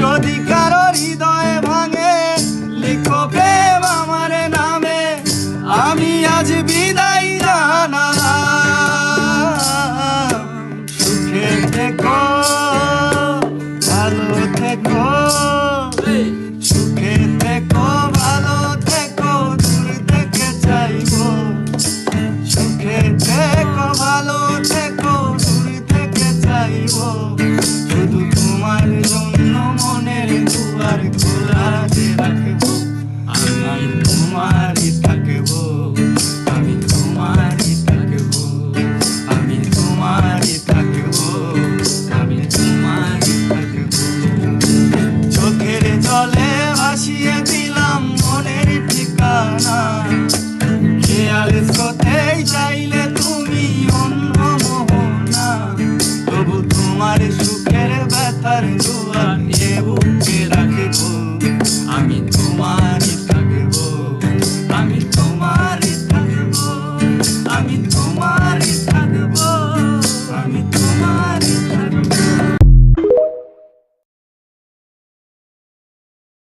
যদি কারো হৃদয় ভাঙে লিখো প্রেম আমার নামে, আমি আজ বিদায় জানালাম। সুখে থেকো, ভালো থেকো, সুখে থেকো, ভালো থেকো, দূর থেকে চাইবো। সুখে থেকো, ভালো থেকো, দূর থেকে চাইবো। শুধু তোমার জন্য মনের দুয়ার খোলা যে রাখবো। আমি তোমারই থাকবো, আমি তোমারই থাকবো, আমি তোমারই থাকবো, আমি তোমারই থাকবো। চোখের জলে ভাসিয়ে দিলাম মনের ঠিকানা, খেয়াল স্রোতেই চাইলে তুমি অন্য মোহনা। তবু তোমার সুখের ব্যথার দুয়ার এ বুকে রাখবো। আমি তোমারই থাকবো, আমি তোমারই থাকবো, আমি তোমার